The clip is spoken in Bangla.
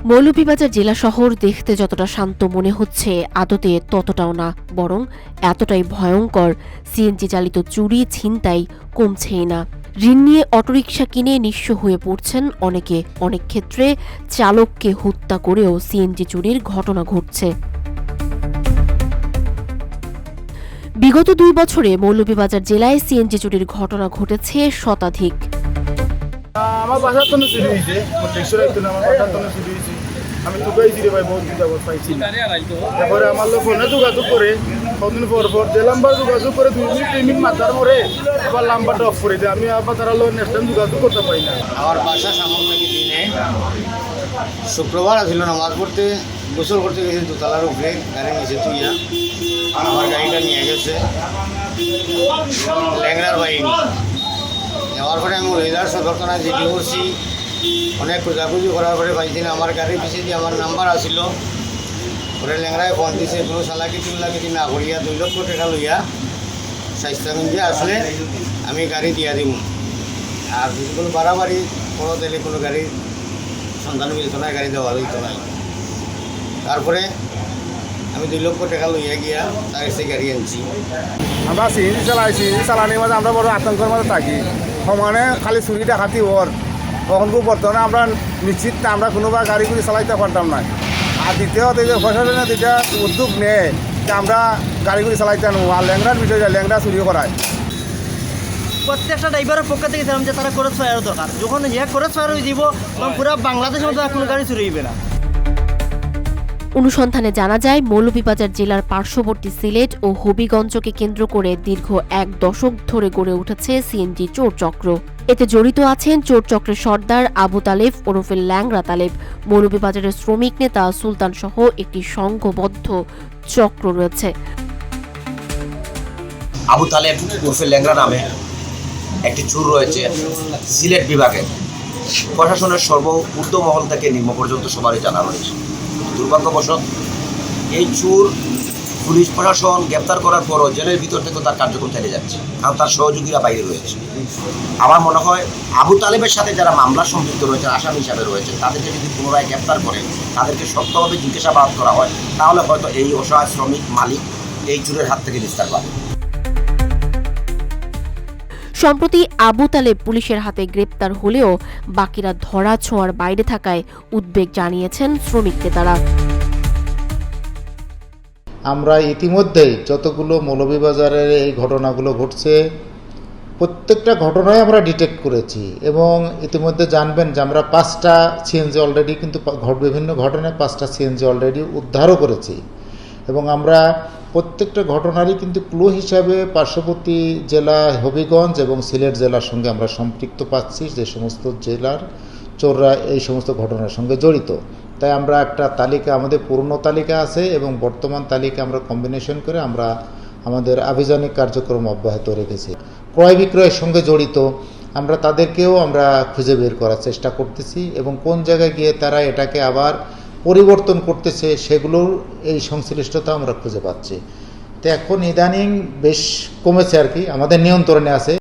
মৌলভীবাজার জেলা শহর দেখতে যতটা শান্ত মনে হচ্ছে আদতে ততটাও না, বরং এতটাই ভয়ঙ্কর। সিএনজি চালিত চুরি ছিনতাই কমছেই না। ঋণ নিয়ে অটোরিকশা কিনে নিঃস্ব হয়ে পড়ছেন অনেকে। অনেক ক্ষেত্রে চালককে হত্যা করেও সিএনজি চুরির ঘটনা ঘটছে। বিগত 2 বছরে মৌলভীবাজার জেলায় সিএনজি চুরির ঘটনা ঘটেছে শতাধিক। আমার বাসার তো চুরি হয়েছে, আমার বাসার তো চুরি হয়েছে। আমি তো গাইছি রে ভাই, বহুত বিপদ পাইছি। তারপরে আমার লোক ফোনে যোগাযোগ করে কদিন পর যে নাম্বার যোগাযোগ করে 2 মিনিট 3 মিনিট মাথার মরে আবার নাম্বারটা অফ করে দেয়। আমি আবার তারা লোক নেক্সট টাইম যোগাযোগ করতে পারি না। আমার বাসা সামগ্রিক দিনে শুক্রবার আসছিল নামাজ পড়তে, গোসল করতে গেছি দোতলার উপরে, গাড়ি নিচে তুইয়া আমার গাড়িটা নিয়ে গেছে ল্যাংড়ার বাহিনী। যাওয়ার পরে আমি লেজার সদর থানায় জিডি করছি। অনেক খোঁজাখুঁজি করার পরে পাইছি না, আমার গাড়ির পিছিয়ে দিয়ে আমার নাম্বার আসিল। পরে ল্যাংড়ায় ফোন দিছে, কোনো সালাকি চিল্লাকি না করিয়া 2 লক্ষ টাকা লইয়া স্বাস্থ্যগঞ্জে আসলে আমি গাড়ি দিয়া দিব। আর যদি কোনো বাড়াবাড়ি কোনো দিলে কোনো গাড়ি সন্ধান মিলত না, গাড়ি দেওয়া হইতো না। তারপরে আমি 2 লক্ষ টাকা লইয়া গিয়া তার কাছে গাড়ি আনছি। আমরা সিএনজি চালাইছি, চালানির মাঝে আমরা বড় আতঙ্কের মাঝে থাকি। সমানে খালি চুরি ডাকাতি ওর তখন খুব বর্তমানে আমরা নিশ্চিত না, আমরা কোনোবা গাড়ি গুলি চালাইতে পারতাম না। আর দ্বিতীয়ত এই যে প্রশাসনে যেটা উদ্যোগ নেয় যে আমরা গাড়িগুলি চালাইতে আনো, আর ল্যাংড়ার বিষয়ে ল্যাংড়া চুরি করায়। প্রত্যেকটা ড্রাইভারের পক্ষ থেকে ছিলাম যে তারা করে ছয়ের দরকার। যখন করে ছয়ের হয়ে যাব তখন পুরো বাংলাদেশের মধ্যে কোনো গাড়ি চুরি হইবে না। অনুসন্ধানে জানা যায়, মৌলভীবাজার জেলার পার্শ্ববর্তী সিলেট ও হবিগঞ্জকে কেন্দ্র করে দীর্ঘ 1 দশক ধরে গড়ে উঠেছে সিএনজি চোর চক্র। এতে জড়িত আছেন চোর চক্রের সর্দার আবু তালেব ওরফে ল্যাংড়া তালেব। মৌলভীবাজারের শ্রমিক নেতা সুলতান সহ একটি সংঘবদ্ধ চক্র রয়েছে। আবু তালেব ওরফে ল্যাংড়া নামে একটি চোর রয়েছে সিলেট বিভাগে। প্রশাসনের সর্বোচ্চ মহল থেকে নিম্ন পর্যন্ত সবারই জানা রয়েছে। দুর্ভাগ্যবশত এই চোর পুলিশ প্রশাসন গ্রেপ্তার করার পরও জেলের ভিতর থেকে তার কার্যক্রম চালিয়ে যাচ্ছে, কারণ তার সহযোগীরা বাইরে রয়েছে। আমার মনে হয় আবু তালেবের সাথে যারা মামলার সম্পৃক্ত রয়েছে, আসামি হিসাবে রয়েছে, তাদেরকে যদি পুনরায় গ্রেপ্তার করে তাদেরকে শক্তভাবে জিজ্ঞাসাবাদ করা হয়, তাহলে হয়তো এই অসহায় শ্রমিক মালিক এই চোরের হাত থেকে নিস্তার পাবে। সম্প্রতি আবু তালেব পুলিশের হাতে গ্রেপ্তার হলেও বাকিরা ধরা ছোঁয়ার বাইরে থাকায় উদ্বেগ জানিয়েছেন শ্রমিক নেতারা। আমরা ইতিমধ্যেই যতগুলো মৌলভীবাজারের এই ঘটনাগুলো ঘটছে প্রত্যেকটা ঘটনায় আমরা ডিটেক্ট করেছি, এবং ইতিমধ্যে জানবেন যে আমরা 5টা সিএনজি অলরেডি কিন্তু বিভিন্ন ঘটনায় 5টা সিএনজি অলরেডি উদ্ধারও করেছি। এবং আমরা প্রত্যেকটা ঘটনারই কিন্তু ক্লু হিসাবে পার্শ্ববর্তী জেলা হবিগঞ্জ এবং সিলেট জেলার সঙ্গে আমরা সম্পৃক্ত পাচ্ছি, যে সমস্ত জেলার চোররা এই সমস্ত ঘটনার সঙ্গে জড়িত। তাই আমরা একটা তালিকা, আমাদের পুরনো তালিকা আছে এবং বর্তমান তালিকা আমরা কম্বিনেশন করে আমরা আমাদের আভিযানিক কার্যক্রম অব্যাহত রেখেছি। ক্রয় বিক্রয়ের সঙ্গে জড়িত আমরা তাদেরকেও আমরা খুঁজে বের করার চেষ্টা করতেছি, এবং কোন জায়গায় গিয়ে তারা এটাকে আবার পরিবর্তন করতেছে সেগুলোর এই সংশ্লিষ্টতা আমরা খুঁজে পাচ্ছি। তো এখন ইদানিং বেশ কমেছে আর কি, আমাদের নিয়ন্ত্রণে আছে।